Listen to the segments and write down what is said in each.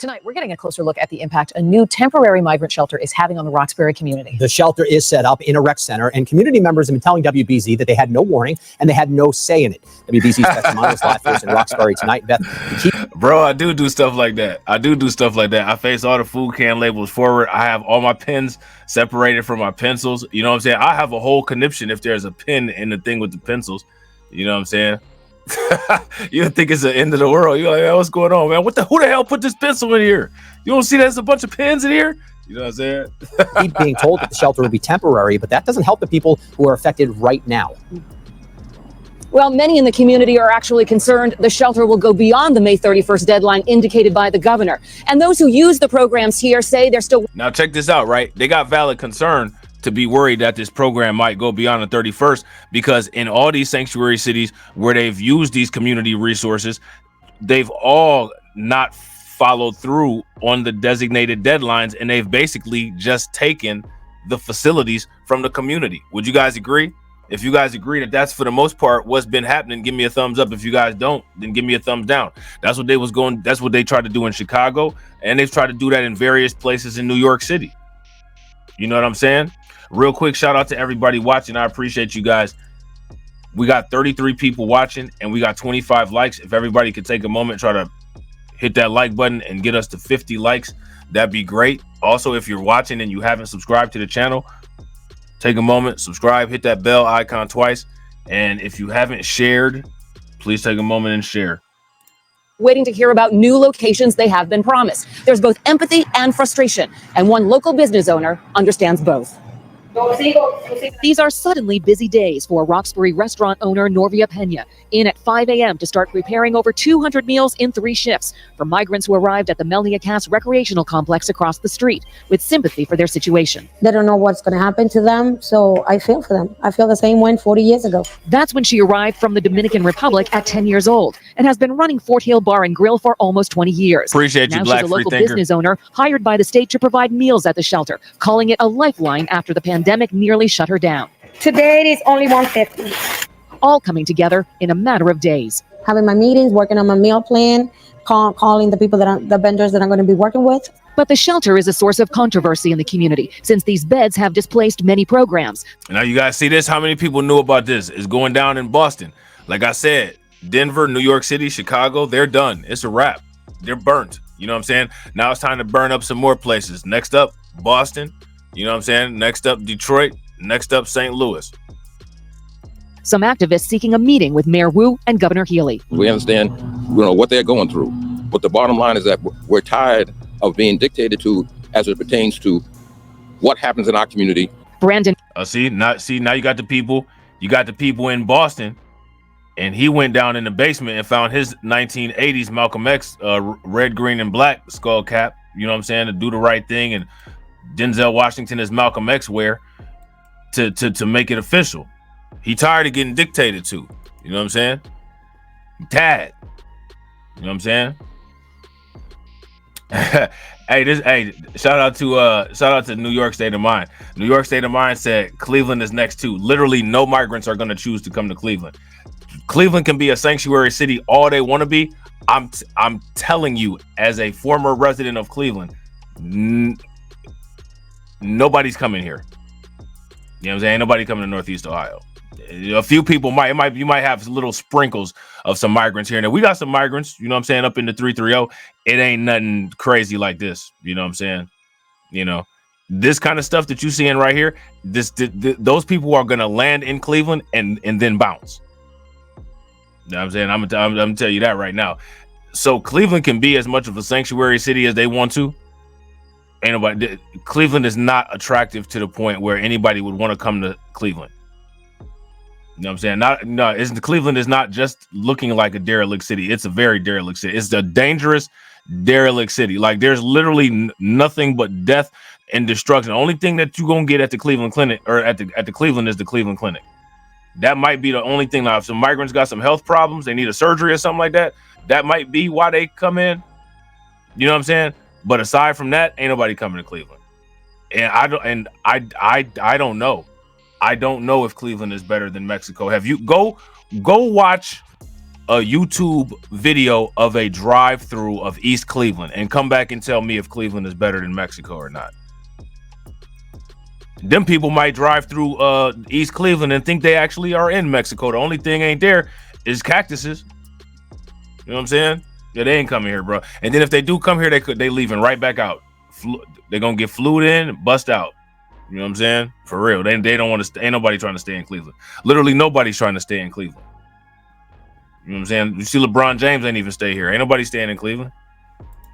Tonight, we're getting a closer look at the impact a new temporary migrant shelter is having on the Roxbury community. The shelter is set up in a rec center, and community members have been telling WBZ that they had no warning and they had no say in it. WBZ's Beth Drano is live for us in Roxbury tonight. Beth, bro, I do stuff like that. I face all the food can labels forward. I have all my pens separated from my pencils. You know what I'm saying? I have a whole conniption if there's a pen in the thing with the pencils. You know what I'm saying? You think it's the end of the world. You're like, hey, what's going on, man? Who the hell put this pencil in here? You don't see there's a bunch of pens in here? You know what I'm saying? Keep being told that the shelter will be temporary, but that doesn't help the people who are affected right now. Well, many in the community are actually concerned the shelter will go beyond the May 31st deadline indicated by the governor. And those who use the programs here say they're still... Now, check this out, right? They got valid concern to be worried that this program might go beyond the 31st, because in all these sanctuary cities where they've used these community resources, they've all not followed through on the designated deadlines, and they've basically just taken the facilities from the community. Would you guys agree? If you guys agree that that's for the most part what's been happening, give me a thumbs up. If you guys don't, then give me a thumbs down. That's what they tried to do in Chicago, and they've tried to do that in various places in New York City. You know what I'm saying? Real quick, shout out to everybody watching. I appreciate you guys. We got 33 people watching and we got 25 likes. If everybody could take a moment, try to hit that like button and get us to 50 likes, that'd be great. Also, if you're watching and you haven't subscribed to the channel, take a moment, subscribe, hit that bell icon twice. And if you haven't shared, please take a moment and share. Waiting to hear about new locations they have been promised. There's both empathy and frustration, and one local business owner understands both. These are suddenly busy days for Roxbury restaurant owner Norvia Pena, in at 5 a.m. to start preparing over 200 meals in 3 shifts for migrants who arrived at the Melnia Cass recreational complex across the street, with sympathy for their situation. They don't know what's going to happen to them, so I feel for them. I feel the same way 40 years ago. That's when she arrived from the Dominican Republic at 10 years old and has been running Fort Hill Bar and Grill for almost 20 years. Appreciate you, now Black she's a local Freethinker. business owner hired by the state to provide meals at the shelter, calling it a lifeline after the pandemic nearly shut her down. Today it is only $150. All coming together in a matter of days. Having my meetings, working on my meal plan, calling the people the vendors that I'm going to be working with. But the shelter is a source of controversy in the community since these beds have displaced many programs. Now you guys see this? How many people knew about this? It's going down in Boston. Like I said, Denver, New York City, Chicago, they're done. It's a wrap. They're burnt. You know what I'm saying? Now it's time to burn up some more places. Next up, Boston. You know what I'm saying? Next up, Detroit. Next up, St. Louis. Some activists seeking a meeting with Mayor Wu and Governor Healy. We understand, what they're going through. But the bottom line is that we're tired of being dictated to as it pertains to what happens in our community. Brandon. Now you got the people. You got the people in Boston, and he went down in the basement and found his 1980s Malcolm X red, green, and black skull cap. You know what I'm saying? To do the right thing, and Denzel Washington is Malcolm X wear to make it official. He tired of getting dictated to. You know what I'm saying? He tired. You know what I'm saying? Hey, shout out to New York State of Mind. New York State of Mind said Cleveland is next too. Literally, no migrants are going to choose to come to Cleveland. Cleveland can be a sanctuary city all they want to be. I'm telling you, as a former resident of Cleveland, nobody's coming here. You know what I'm saying? Nobody coming to Northeast Ohio. A few people you might have little sprinkles of some migrants here and there. We got some migrants, you know what I'm saying, up in the 330. It ain't nothing crazy like this. You know what I'm saying? You know, this kind of stuff that you seeing right here, those people are gonna land in Cleveland and then bounce. You know what I'm saying? I'm gonna tell you that right now. So Cleveland can be as much of a sanctuary city as they want to. Cleveland is not attractive to the point where anybody would want to come to Cleveland. You know what I'm saying? Cleveland is not just looking like a derelict city. It's a very derelict city. It's a dangerous, derelict city. Like, there's literally nothing but death and destruction. The only thing that you're gonna get at the Cleveland Clinic or at the Cleveland is the Cleveland Clinic. That might be the only thing. Now, if some migrants got some health problems, they need a surgery or something like that, that might be why they come in. You know what I'm saying? But aside from that, ain't nobody coming to Cleveland. And I don't know. I don't know if Cleveland is better than Mexico. Have you go watch a YouTube video of a drive-through of East Cleveland and come back and tell me if Cleveland is better than Mexico or not. Them people might drive through East Cleveland and think they actually are in Mexico. The only thing ain't there is cactuses. You know what I'm saying? Yeah, they ain't coming here, bro. And then if they do come here, they leaving right back out. They're gonna get flued in, bust out. You know what I'm saying? For real. They don't want to stay. Ain't nobody trying to stay in Cleveland. Literally nobody's trying to stay in Cleveland. You know what I'm saying? You see LeBron James ain't even stay here. Ain't nobody staying in Cleveland.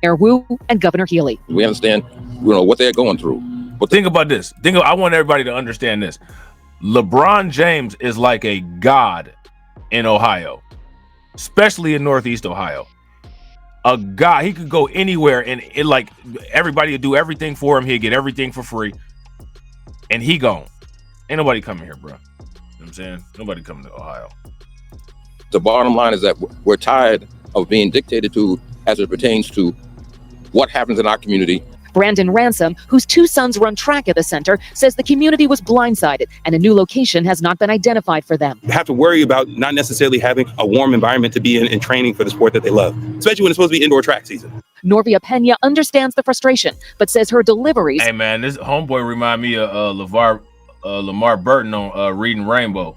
Mayor Wu and Governor Healy. We understand, what they're going through. But think about this. I want everybody to understand this. LeBron James is like a god in Ohio, especially in Northeast Ohio. A god. He could go anywhere and like everybody would do everything for him. He'd get everything for free. And he gone. Ain't nobody coming here, bro. You know what I'm saying? Nobody coming to Ohio. The bottom line is that we're tired of being dictated to as it pertains to what happens in our community. Brandon Ransom, whose 2 sons run track at the center, says the community was blindsided and a new location has not been identified for them. You have to worry about not necessarily having a warm environment to be in and training for the sport that they love, especially when it's supposed to be indoor track season. Norvia Pena understands the frustration, but says her deliveries. Hey man, this homeboy remind me of Lavar Burton on Reading Rainbow.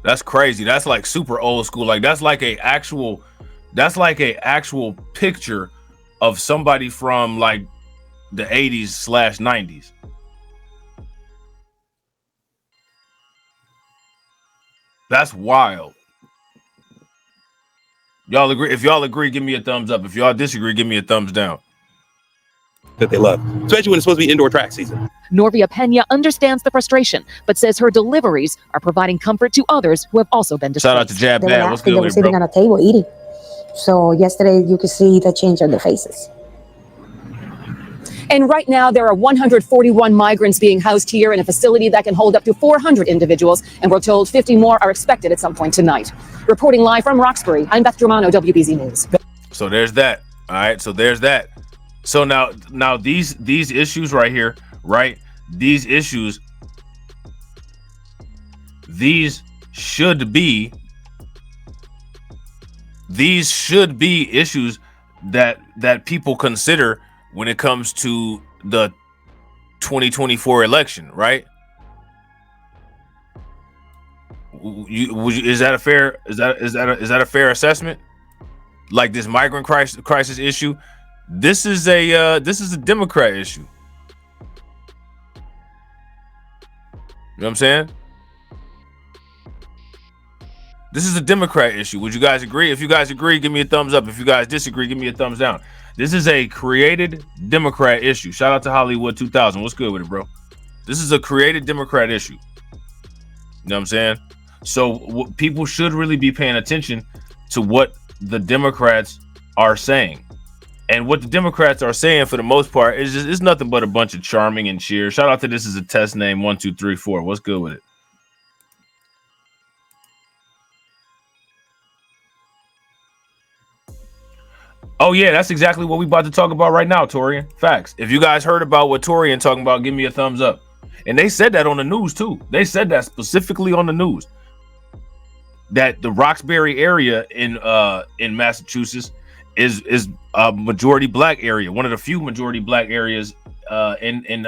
That's crazy. That's like super old school. Like that's like a actual picture of somebody from like the 80s/90s. That's wild. Y'all agree? If y'all agree, give me a thumbs up. If y'all disagree, give me a thumbs down. That they love, especially when it's supposed to be indoor track season. Norvia Pena understands the frustration, but says her deliveries are providing comfort to others who have also been displaced. Shout out to Jab They were Bad. What's asking, good they were with it, sitting bro? on a table eating. So yesterday you could see the change on their faces. And right now, there are 141 migrants being housed here in a facility that can hold up to 400 individuals. And we're told 50 more are expected at some point tonight. Reporting live from Roxbury, I'm Beth Drano, WBZ News. So there's that. All right. So there's that. So now these issues right here, right? These issues, these should be issues that people consider when it comes to the 2024 election, right? Is that a fair assessment? Like this migrant crisis issue, this is a Democrat issue. You know what I'm saying? This is a Democrat issue. Would you guys agree? If you guys agree, give me a thumbs up. If you guys disagree, give me a thumbs down. This is a created Democrat issue. Shout out to Hollywood 2000. What's good with it, bro? This is a created Democrat issue. You know what I'm saying? So people should really be paying attention to what the Democrats are saying. And what the Democrats are saying, for the most part, is nothing but a bunch of charming and cheer. Shout out to This Is a Test Name 1234. What's good with it? Oh yeah, that's exactly what we about to talk about right now, Torian. Facts. If you guys heard about what Torian talking about, give me a thumbs up. And they said that on the news too. They said that specifically on the news, that the Roxbury area in Massachusetts is a majority black area, one of the few majority black areas in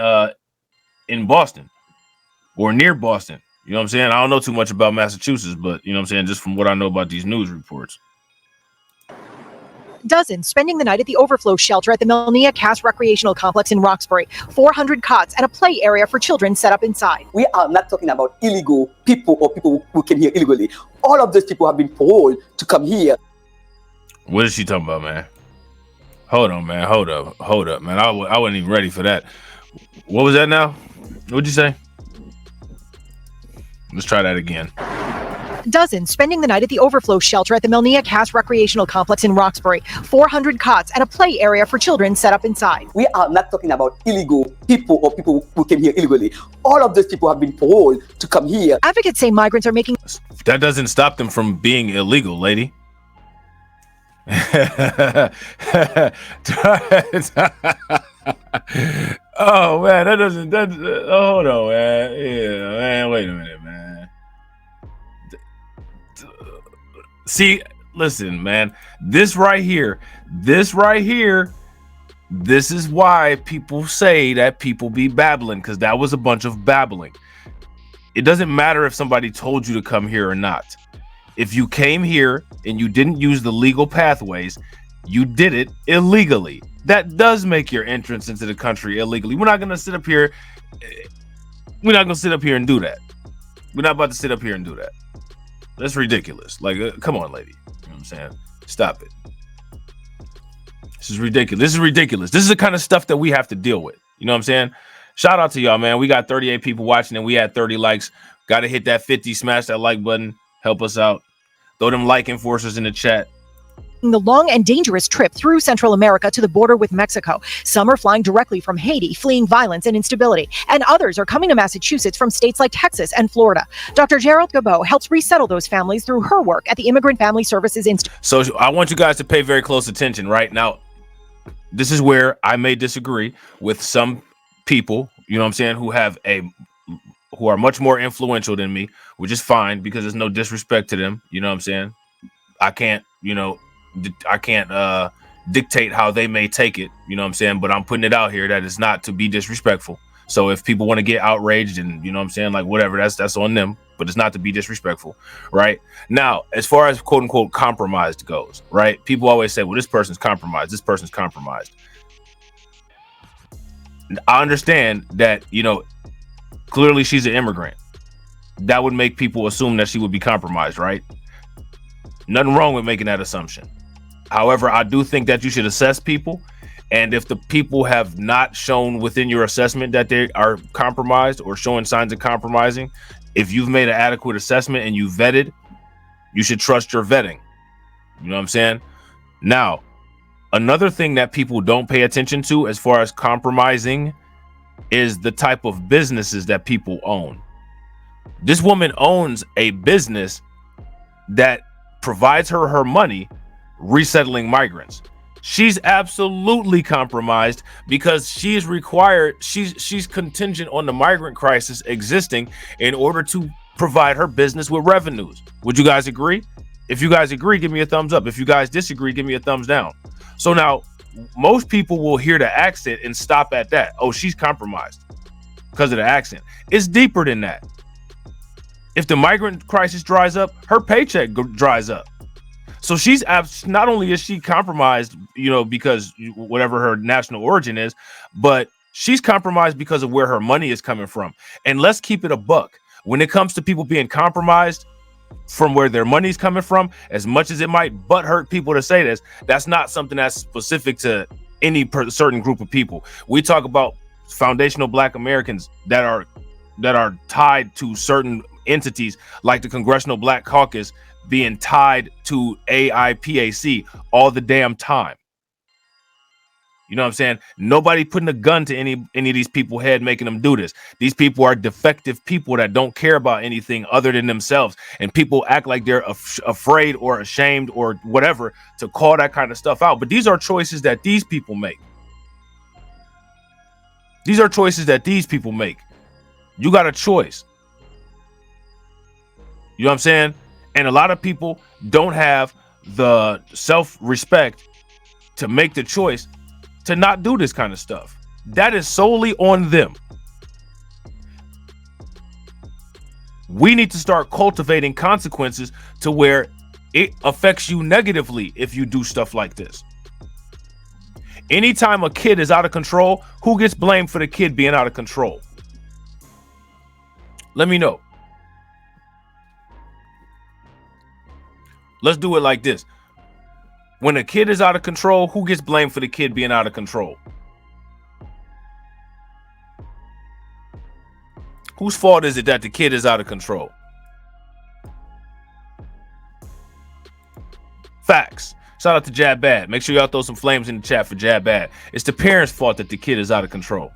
Boston or near Boston. You know what I'm saying? I don't know too much about Massachusetts, but you know what I'm saying, just from what I know about these news reports. Dozens spending the night at the Overflow Shelter at the Melnia Cass Recreational Complex in Roxbury. 400 cots and a play area for children set up inside. We are not talking about illegal people or people who came here illegally. All of those people have been paroled to come here. What is she talking about, man? Hold on, man. Hold up, man. I wasn't even ready for that. What was that now? What'd you say? Let's try that again. Dozens spending the night at the Overflow Shelter at the Melnia Cass Recreational Complex in Roxbury. 400 cots and a play area for children set up inside. We are not talking about illegal people or people who came here illegally. All of those people have been paroled to come here. Advocates say migrants are making... That doesn't stop them from being illegal, lady. Oh man, that doesn't. Hold on, man. Yeah, man. Wait a minute, man. See, listen, man, this right here, this is why people say that people be babbling, because that was a bunch of babbling. It doesn't matter if somebody told you to come here or not. If you came here and you didn't use the legal pathways, you did it illegally. That does make your entrance into the country illegally. We're not going to sit up here. We're not going to sit up here and do that. We're not about to sit up here and do that. That's ridiculous. Like, come on, lady. You know what I'm saying? Stop it. This is ridiculous. This is ridiculous. This is the kind of stuff that we have to deal with. You know what I'm saying? Shout out to y'all, man. We got 38 people watching and we had 30 likes. Got to hit that 50. Smash that like button. Help us out. Throw them like enforcers in the chat. The long and dangerous trip through Central America to the border with Mexico. Some are flying directly from Haiti, fleeing violence and instability, and others are coming to Massachusetts from states like Texas and Florida. Dr. Gerald Gabot helps resettle those families through her work at the Immigrant Family Services Institute. So I want you guys to pay very close attention right now. This is where I may disagree with some people, you know what I'm saying, who are much more influential than me, which is fine because there's no disrespect to them. You know what I'm saying? I can't dictate how they may take it, you know what I'm saying? But I'm putting it out here that it's not to be disrespectful. So if people want to get outraged and, you know what I'm saying, like whatever, that's on them, but it's not to be disrespectful, right? Now, as far as quote unquote compromised goes, right? People always say, well, this person's compromised. This person's compromised. I understand that, you know, clearly she's an immigrant. That would make people assume that she would be compromised, right? Nothing wrong with making that assumption. However, I do think that you should assess people. And if the people have not shown within your assessment that they are compromised or showing signs of compromising, if you've made an adequate assessment and you vetted, you should trust your vetting. You know what I'm saying? Now, another thing that people don't pay attention to as far as compromising is the type of businesses that people own. This woman owns a business that provides her money resettling migrants. She's absolutely compromised because she's contingent on the migrant crisis existing in order to provide her business with revenues. Would you guys agree? If you guys agree, give me a thumbs up. If you guys disagree, give me a thumbs down. So now most people will hear the accent and stop at that. Oh, she's compromised because of the accent. It's deeper than that. If the migrant crisis dries up, her paycheck dries up. So she's not only is she compromised, you know, because whatever her national origin is, but she's compromised because of where her money is coming from. And let's keep it a buck. When it comes to people being compromised from where their money's coming from, as much as it might butt hurt people to say this, that's not something that's specific to any certain group of people. We talk about foundational Black Americans that are tied to certain entities like the Congressional Black Caucus being tied to AIPAC all the damn time. You know what I'm saying? Nobody putting a gun to any of these people's head making them do this. These people are defective people that don't care about anything other than themselves. And people act like they're afraid or ashamed or whatever to call that kind of stuff out. But these are choices that these people make. These are choices that these people make. You got a choice. You know what I'm saying? And a lot of people don't have the self-respect to make the choice to not do this kind of stuff. That is solely on them. We need to start cultivating consequences to where it affects you negatively if you do stuff like this. Anytime a kid is out of control, who gets blamed for the kid being out of control? Let me know. Let's do it like this. When a kid is out of control, who gets blamed for the kid being out of control? Whose fault is it that the kid is out of control? Facts. Shout out to Jab Bad. Make sure y'all throw some flames in the chat for Jab Bad. It's the parent's fault that the kid is out of control.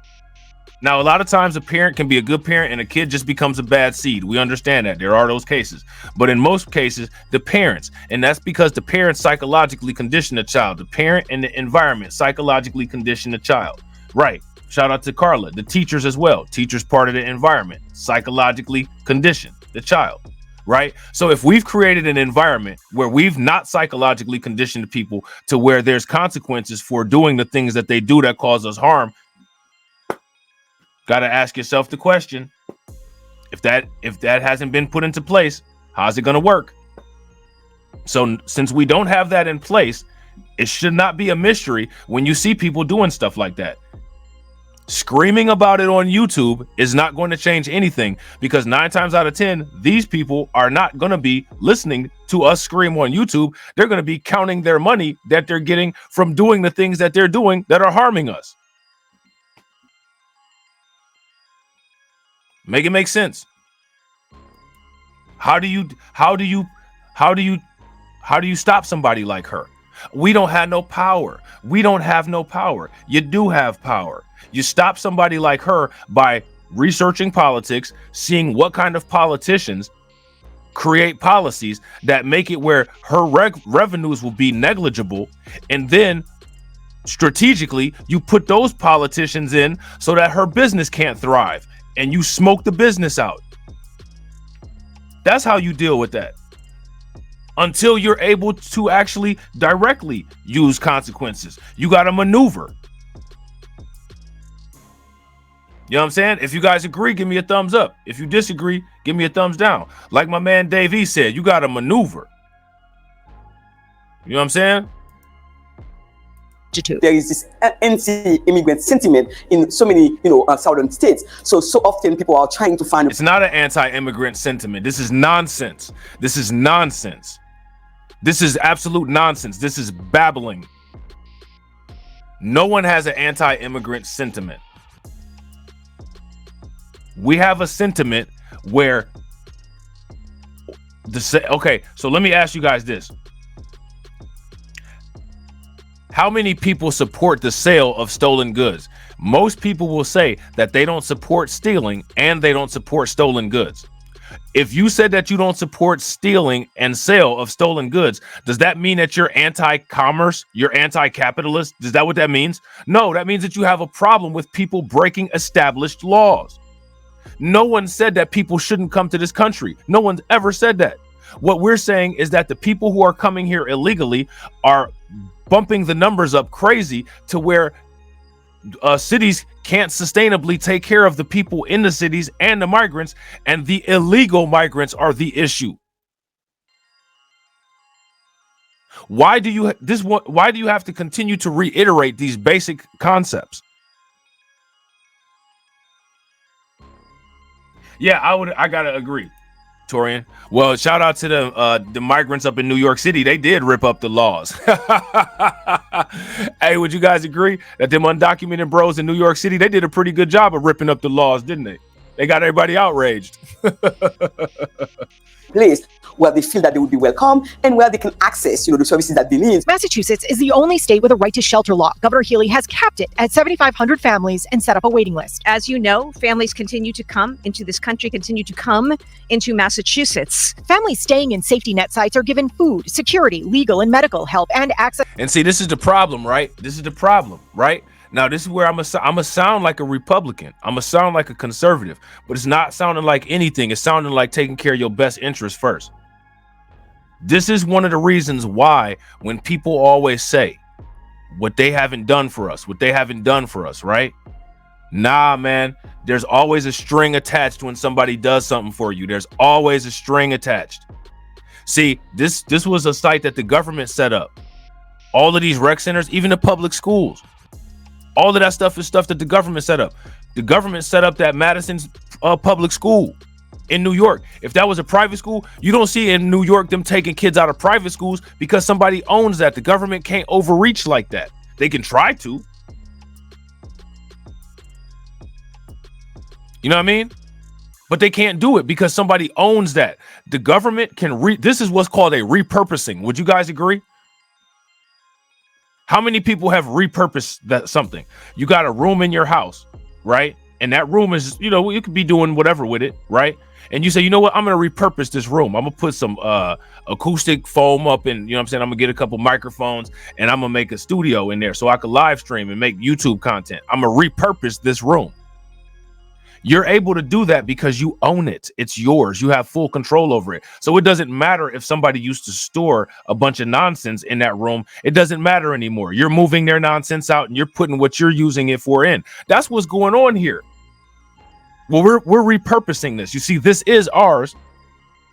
Now, a lot of times a parent can be a good parent and a kid just becomes a bad seed. We understand that. There are those cases. But in most cases, the parents, and that's because the parents psychologically condition the child. The parent and the environment psychologically condition the child. Right. Shout out to Carla. The teachers as well. Teachers part of the environment. Psychologically condition the child. right? So if we've created an environment where we've not psychologically conditioned people to where there's consequences for doing the things that they do that cause us harm, got to ask yourself the question, if that hasn't been put into place, how's it going to work? So since we don't have that in place, it should not be a mystery when you see people doing stuff like that. Screaming about it on YouTube is not going to change anything, because 9 times out of 10, these people are not going to be listening to us scream on YouTube. They're going to be counting their money that they're getting from doing the things that they're doing that are harming us. Make it make sense. How do you stop somebody like her? We don't have no power. We don't have no power. You do have power. You stop somebody like her by researching politics, seeing what kind of politicians create policies that make it where her revenues will be negligible, and then strategically you put those politicians in so that her business can't thrive, and you smoke the business out. That's how you deal with that, until you're able to actually directly use consequences. You got to maneuver. You know what I'm saying? If you guys agree, give me a thumbs up. If you disagree, give me a thumbs down. Like my man Dave E said, you got to maneuver. You know what I'm saying? There is this anti-immigrant sentiment in so many, southern states. So often people are trying to find. It's not an anti-immigrant sentiment. This is nonsense. This is nonsense. This is absolute nonsense. This is babbling. No one has an anti-immigrant sentiment. We have a sentiment where okay, so let me ask you guys this. How many people support the sale of stolen goods? Most people will say that they don't support stealing and they don't support stolen goods. If you said that you don't support stealing and sale of stolen goods, does that mean that you're anti-commerce? You're anti-capitalist? Is that what that means? No, that means that you have a problem with people breaking established laws. No one said that people shouldn't come to this country. No one's ever said that. What we're saying is that the people who are coming here illegally are bumping the numbers up crazy to where cities can't sustainably take care of the people in the cities and the migrants, and the illegal migrants are the issue. Why do you have to continue to reiterate these basic concepts? Yeah, I gotta agree, Torian. Well, shout out to the migrants up in New York City. They did rip up the laws. Hey, would you guys agree that them undocumented bros in New York City, they did a pretty good job of ripping up the laws, didn't they? They got everybody outraged. Place where they feel that they would be welcome and where they can access, the services that they need. Massachusetts is the only state with a right to shelter law. Governor Healy has capped it at 7,500 families and set up a waiting list. As you know, families continue to come into this country, continue to come into Massachusetts. Families staying in safety net sites are given food, security, legal and medical help, and access. And see, this is the problem, right? This is the problem, right? Now, this is where I'm a sound like a Republican. I'm a sound like a conservative, but it's not sounding like anything. It's sounding like taking care of your best interest first. This is one of the reasons why when people always say what they haven't done for us, right? Nah, man, there's always a string attached when somebody does something for you. There's always a string attached. See, this was a site that the government set up. All of these rec centers, even the public schools, all of that stuff is stuff that the government set up. The government set up that Madison's public school in New York. If that was a private school, you don't see in New York them taking kids out of private schools because somebody owns that. The government can't overreach like that. They can try to. You know what I mean? But they can't do it because somebody owns that. The government can this is what's called a repurposing. Would you guys agree? How many people have repurposed that something? You got a room in your house, right? And that room is, you could be doing whatever with it, right? And you say, you know what? I'm going to repurpose this room. I'm going to put some acoustic foam up and, I'm going to get a couple microphones and I'm going to make a studio in there so I can live stream and make YouTube content. I'm going to repurpose this room. You're able to do that because you own it. It's yours. You have full control over it. So it doesn't matter if somebody used to store a bunch of nonsense in that room. It doesn't matter anymore. You're moving their nonsense out and you're putting what you're using it for in. That's what's going on here. Well, we're repurposing this. You see, this is ours.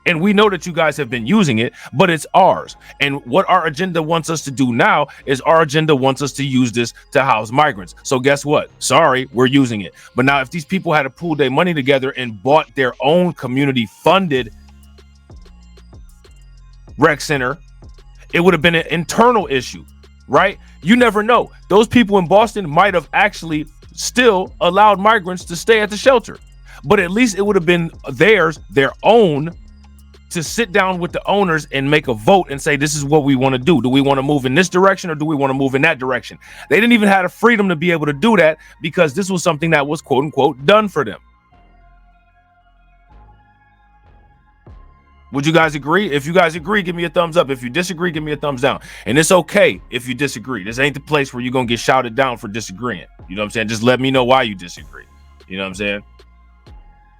And we know that you guys have been using it, but it's ours. And what our agenda wants us to do now is our agenda wants us to use this to house migrants. So guess what? Sorry, we're using it. But now if these people had to pool their money together and bought their own community funded rec center, it would have been an internal issue, right? You never know. Those people in Boston might have actually still allowed migrants to stay at the shelter, but at least it would have been theirs, their own, to sit down with the owners and make a vote and say, this is what we want to do. Do we want to move in this direction or do we want to move in that direction? They didn't even have the freedom to be able to do that because this was something that was quote unquote done for them. Would you guys agree? If you guys agree, give me a thumbs up. If you disagree, give me a thumbs down. And it's okay if you disagree. This ain't the place where you're going to get shouted down for disagreeing. You know what I'm saying? Just let me know why you disagree. You know what I'm saying?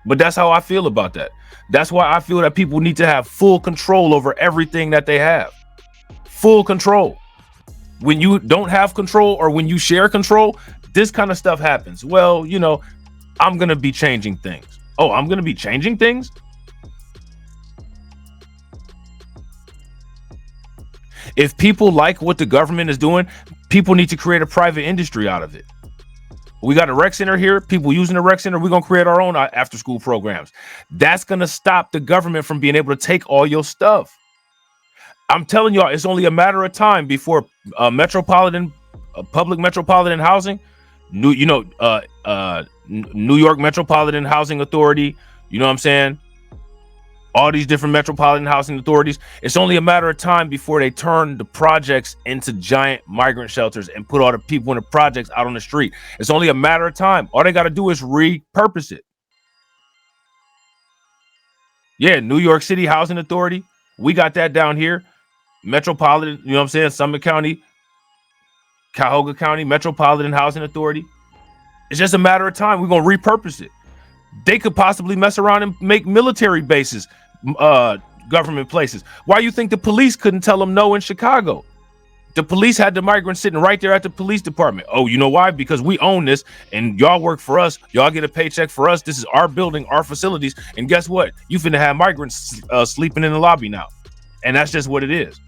But that's how I feel about that. That's why I feel that people need to have full control over everything that they have. Full control. When you don't have control or when you share control, this kind of stuff happens. Well, you know, I'm going to be changing things. Oh, I'm going to be changing things? If people like what the government is doing, people need to create a private industry out of it. We got a rec center here, people using the rec center. We're going to create our own after school programs. That's going to stop the government from being able to take all your stuff. I'm telling y'all, it's only a matter of time before public metropolitan housing, New York Metropolitan Housing Authority, you know what I'm saying? All these different metropolitan housing authorities. It's only a matter of time before they turn the projects into giant migrant shelters and put all the people in the projects out on the street. It's only a matter of time. All they got to do is repurpose it. Yeah, New York City Housing Authority. We got that down here. Metropolitan, you know what I'm saying? Summit County, Cuyahoga County, Metropolitan Housing Authority. It's just a matter of time. We're going to repurpose it. They could possibly mess around and make military bases, government places. Why you think the police couldn't tell them no in Chicago? The police had the migrants sitting right there at the police department. Oh, you know why? Because we own this and y'all work for us. Y'all get a paycheck for us. This is our building, our facilities. And guess what? You finna have migrants sleeping in the lobby now. And that's just what it is.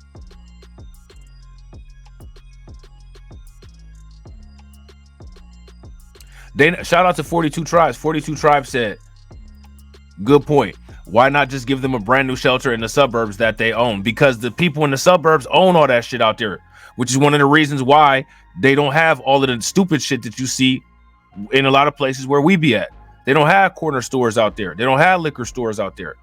Shout out to 42 Tribes. 42 Tribes said, good point. Why not just give them a brand new shelter in the suburbs that they own? Because the people in the suburbs own all that shit out there, which is one of the reasons why they don't have all of the stupid shit that you see in a lot of places where we be at. They don't have corner stores out there. They don't have liquor stores out there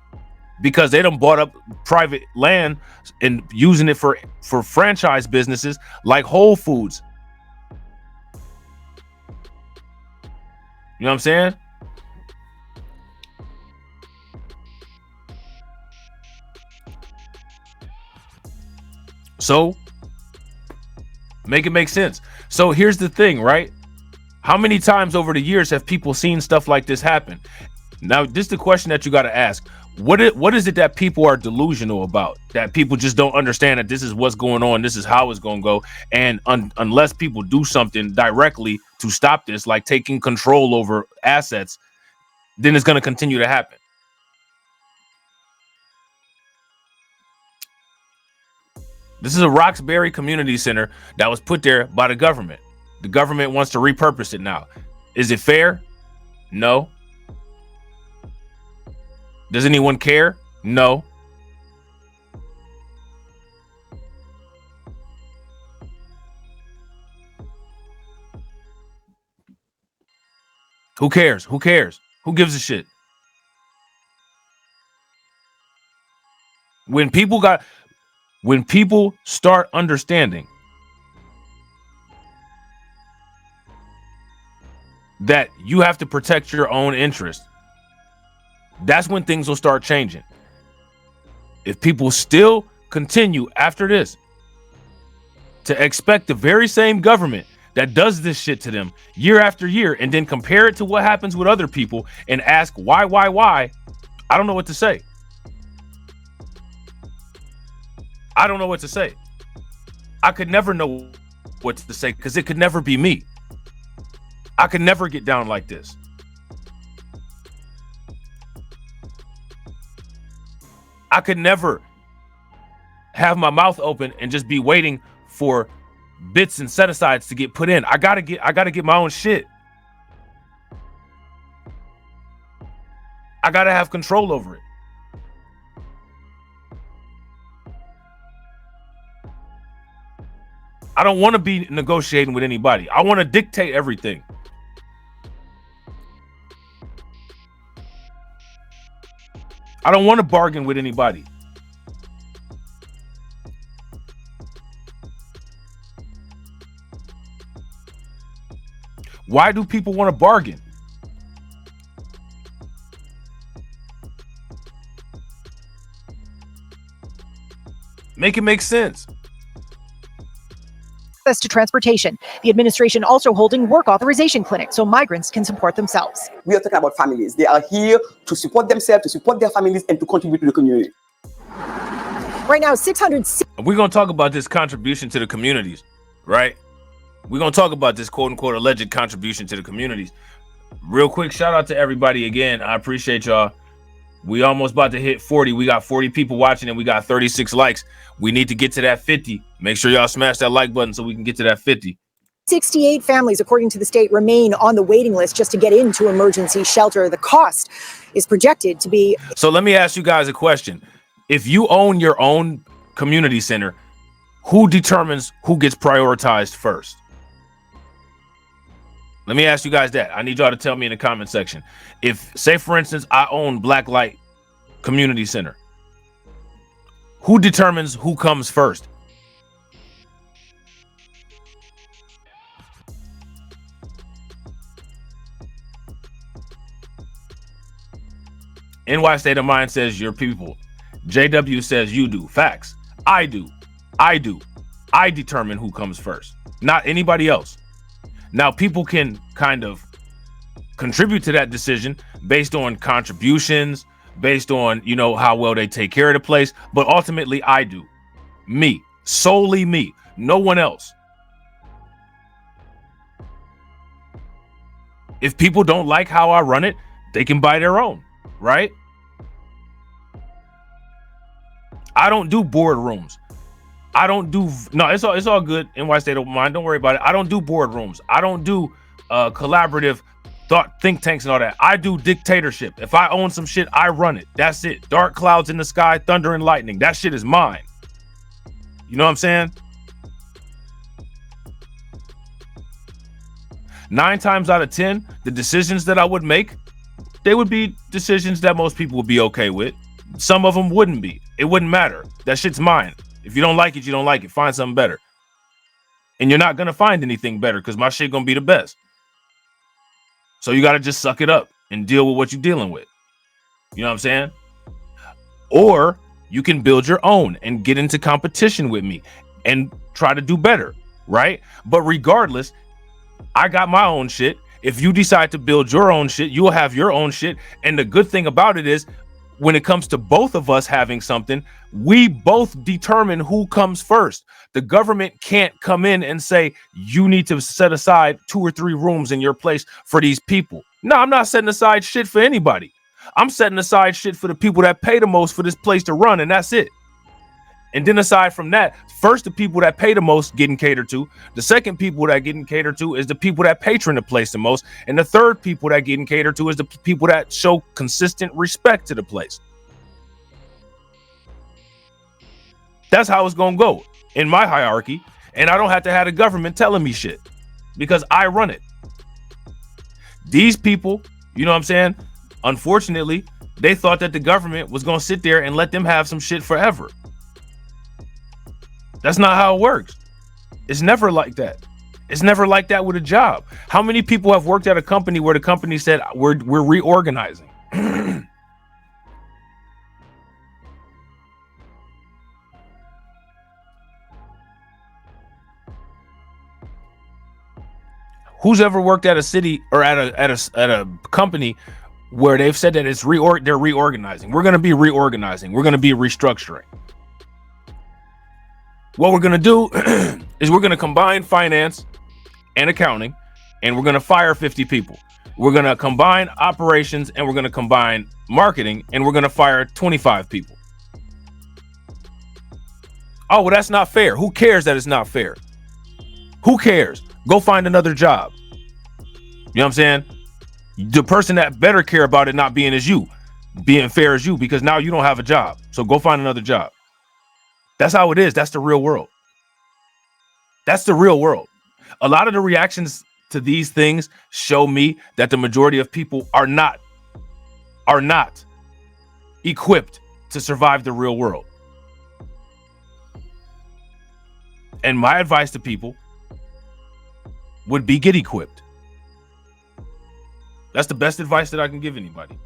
because they done bought up private land and using it for franchise businesses like Whole Foods. You know what I'm saying? So make it make sense. So here's the thing, right? How many times over the years have people seen stuff like this happen? Now, this is the question that you got to ask. What is it that people are delusional about? That people just don't understand that this is what's going on. This is how it's going to go. And unless people do something directly to stop this, like taking control over assets, then it's going to continue to happen. This is a Roxbury Community Center that was put there by the government. The government wants to repurpose it now. Is it fair? No. Does anyone care? No. Who cares? Who cares? Who gives a shit? When people start understanding that you have to protect your own interest, that's when things will start changing. If people still continue after this to expect the very same government that does this shit to them year after year and then compare it to what happens with other people and ask why, I don't know what to say. I don't know what to say. I could never know what to say because it could never be me. I could never get down like this. I could never have my mouth open and just be waiting for bits and set-asides to get put in. I gotta get my own shit. I gotta have control over it. I don't want to be negotiating with anybody. I want to dictate everything. I don't want to bargain with anybody. Why do people want to bargain? Make it make sense. Access to transportation. The administration also holding work authorization clinics so migrants can support themselves. We are talking about families. They are here to support themselves, to support their families, and to contribute to the community. Right now, 600. We're going to talk about this contribution to the communities, right? We're going to talk about this quote unquote alleged contribution to the communities. Real quick, shout out to everybody again. I appreciate y'all. We almost about to hit 40. We got 40 people watching and we got 36 likes. We need to get to that 50. Make sure y'all smash that like button so we can get to that 50. 68 families, according to the state, remain on the waiting list just to get into emergency shelter. The cost is projected to be. So let me ask you guys a question. If you own your own community center, who determines who gets prioritized first? Let me ask you guys that. I need y'all to tell me in the comment section. If, say, for instance, I own Blacklight Community Center, who determines who comes first? NY State of Mind says your people. JW says you do. Facts. I do. I determine who comes first, not anybody else. Now, people can kind of contribute to that decision based on contributions, based on, you know, how well they take care of the place. But ultimately, I do. Me. Solely me. No one else. If people don't like how I run it, they can buy their own, right? I don't do boardrooms. I don't do, no, it's all good. NY State of Mind, don't worry about it. I don't do boardrooms. I don't do collaborative thought think tanks and all that. I do dictatorship. If I own some shit, I run it. That's it. Dark clouds in the sky, thunder and lightning. That shit is mine. You know what I'm saying? 9 times out of 10, the decisions that I would make, they would be decisions that most people would be okay with. Some of them wouldn't be. It wouldn't matter. That shit's mine. If you don't like it, you don't like it. Find something better. And you're not going to find anything better because my shit going to be the best. So you got to just suck it up and deal with what you're dealing with. You know what I'm saying? Or you can build your own and get into competition with me and try to do better, right? But regardless, I got my own shit. If you decide to build your own shit, you'll have your own shit. And the good thing about it is, when it comes to both of us having something, we both determine who comes first. The government can't come in and say, you need to set aside 2 or 3 rooms in your place for these people. No, I'm not setting aside shit for anybody. I'm setting aside shit for the people that pay the most for this place to run, and that's it. And then aside from that, first, the people that pay the most getting catered to. The second people that getting catered to is the people that patron the place the most. And the third people that getting catered to is the people that show consistent respect to the place. That's how it's going to go in my hierarchy. And I don't have to have the government telling me shit because I run it. These people, you know what I'm saying? Unfortunately, they thought that the government was going to sit there and let them have some shit forever. That's not how it works. It's never like that. It's never like that with a job. How many people have worked at a company where the company said, we're reorganizing? Who's ever worked at a city or at a company where they've said that it's they're reorganizing? We're going to be reorganizing. We're going to be restructuring. What we're going to do is we're going to combine finance and accounting, and we're going to fire 50 people. We're going to combine operations, and we're going to combine marketing, and we're going to fire 25 people. Oh, well, that's not fair. Who cares that it's not fair? Who cares? Go find another job. You know what I'm saying? The person that better care about it not being fair as you, because now you don't have a job. So go find another job. That's how it is. That's the real world. That's the real world. A lot of the reactions to these things show me that the majority of people are not equipped to survive the real world. And my advice to people would be get equipped. That's the best advice that I can give anybody.